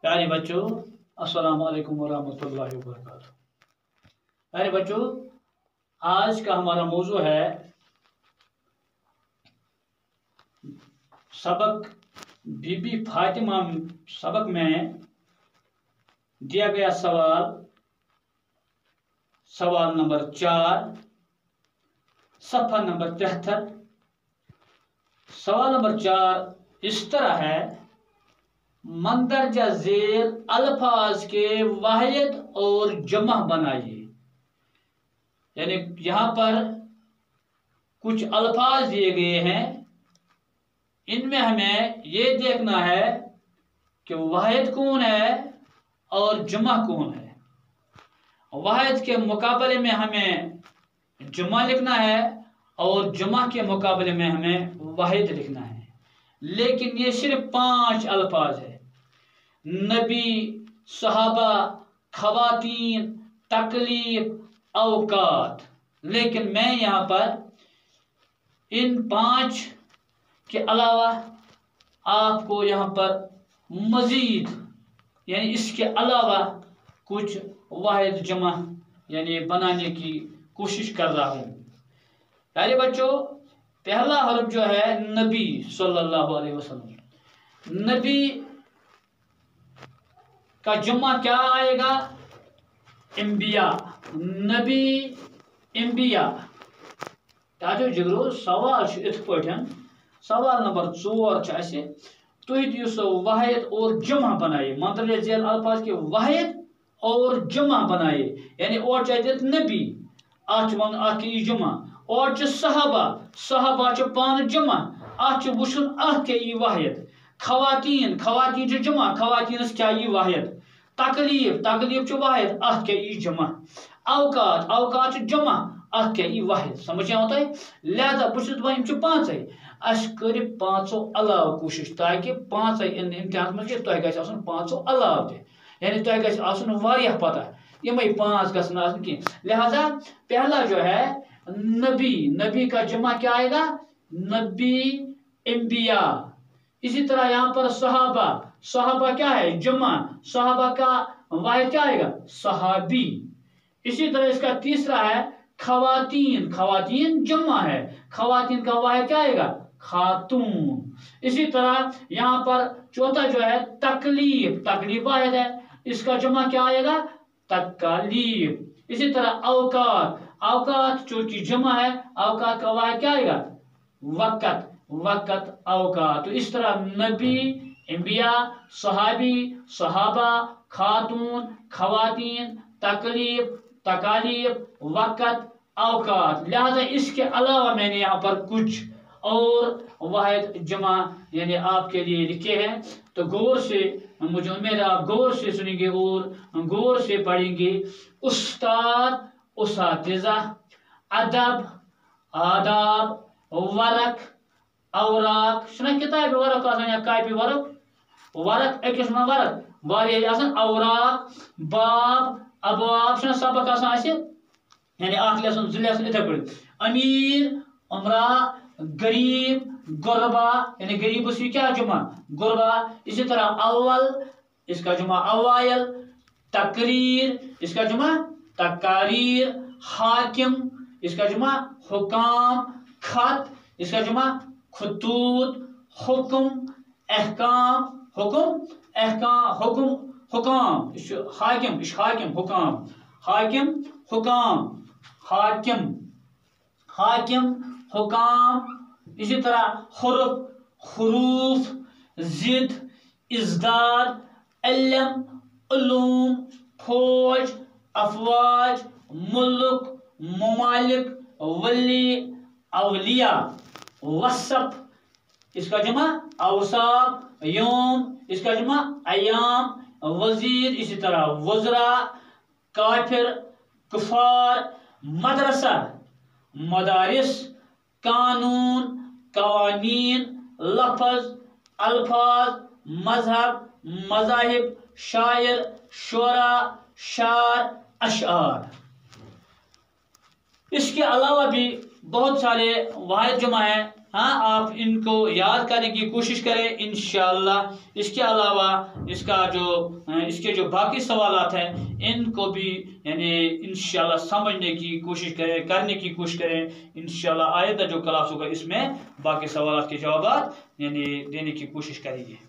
प्यारे बच्चों, अस्सलाम वालेकुम वरहमतुल्लाहि वबरकातुहू। प्यारे बच्चों, आज का हमारा मौजू है सबक बीबी फातिमा। सबक में दिया गया सवाल नंबर 4, सफ़ा नंबर 73। सवाल नंबर 4 इस तरह है, मंदरजा झेल अल्फाज के वाहिद और जमा बनाइए। यानी यहाँ पर कुछ अल्फाज दिए गए हैं, इनमें हमें ये देखना है कि वाहिद कौन है और जमा कौन है। वाहिद के मुकाबले में हमें जमा लिखना है और जमा के मुकाबले में हमें वाहिद लिखना है। लेकिन ये सिर्फ 5 अल्फाज है: नबी, सहाबा, खवातीन, तकलीफ, औकात। लेकिन मैं यहाँ पर इन 5 के अलावा आपको यहाँ पर मजीद यानी इसके अलावा कुछ वाहिद जमा यानी बनाने की कोशिश कर रहा हूँ। प्यारे बच्चों, पहला हर्फ जो है नबी सल्लल्लाहु अलैहि वसल्लम। नबी का जमा क्या आएगा? इंबिया। नबी इंबिया। ताजो जिगरो सवाल इत पठन। सवाल नंबर 4 तुह दियो सो वाहिद और जमा बनाए। मंदरजा झेल अल्फाज के वाहिद और जमा बनाए। यानी और चाहिए नबी आठ की जमा और सहाबा सहाबा पान जमा आठ वुन के वाहिद। खवातीन खवातीन जमा खवातीन क्या वाहिद। तकलीफ तकलीफ वाहिद के जमा। औकात औकात जमा के वाहिद। समझ आओ तुम? लिहाजा बहुत 5 अस कर 5 अलाव कोशिश ताकि 5 इम्तिहान में तुम गो 5 अलाव ते। यानी तुम गो पता यम 5 गसन कह। लिहाजा पहला जो है नबी, नबी का जमा क्या आएगा? नबी इंबिया। इसी तरह यहाँ पर सहाबा, सहाबा क्या है? जमा। सहाबा का वाहिद क्या आएगा? सहाबी। इसी तरह इसका तीसरा है खवातीन, खवातीन जमा है, खवातीन का वाहिद क्या आएगा? खातून। इसी तरह यहाँ पर चौथा जो है तकलीफ, तकलीफ वाहिद है, इसका जमा क्या आएगा? तकालीफ। इसी तरह औकात, औकात जो की जमा है, औकात का वाहिद क्या आएगा? वक़्त, वक़्त औकात। तो इस तरह नबी, इंबिया, सहाबी, सहाबा, खातून, खवातीन, तकलीफ, तकालीफ, वक़्त, औकात। लिहाजा इसके अलावा मैंने यहाँ पर कुछ और वाहिद जमा यानी आपके लिए लिखे हैं। तो गौर से, मुझे उम्मीद है आप गौर से सुनेंगे और गौर से पढ़ेंगे। उस्ताद, उसातिज़ा, अदब, आदाब, वरक, औराक। सुना किताब वरक या कापी वरक। वरक एक वरक वारिया औराक, बाब, अबवाब। सुना सबक यानी 8 लेसन 2 लेसन इथे पढ़। अमीर, उमरा, गरीब, गुरबा यानी गरीब उसकी क्या जमा? गुरबा। इसी तरह अव्वल, इसका जमा अवायल। तकरीर, इसका जमा तकारीर। हाकिम, इसका जमा हुकाम। खत, इसका जमा खतूत। हुक्म, अहकाम, हुक्म, अहकाम, हुक्म, हुकाम। हाकिम, हाकिम, हुकाम, हाकिम, हुकाम, हाकिम, हाकिम, हुकाम। इसी तरह हुरुफ, हुरूफ, जिद, इज़दाद, इल्म, उलूम, फौज, अफवाज, मुल्क, ममालिक, वली, अवलिया। वसफ, इसका जमा अवसाफ। यौम, इसका जमा अयाम। वजीर, इसी तरह वज़रा। काफिर, कुफार। मदरसा, मदारिस। कानून, कवानीन। लफ्ज, अल्फाज, मजहब, मजाहिब। शायर, शोरा, शार, अशआर। इसके अलावा भी बहुत सारे वाहिद जमा हैं ہاں آپ ان کو یاد کرنے کی کوشش کریں انشاءاللہ. اس کے علاوہ اس کے جو باقی سوالات ہیں ان کو بھی یعنی انشاءاللہ سمجھنے کی کوشش کریں، کرنے کی کوشش کریں. انشاءاللہ آئندہ جو کلاس ہوگا اس میں باقی سوالات کے جوابات یعنی دینے کی کوشش کریں گے.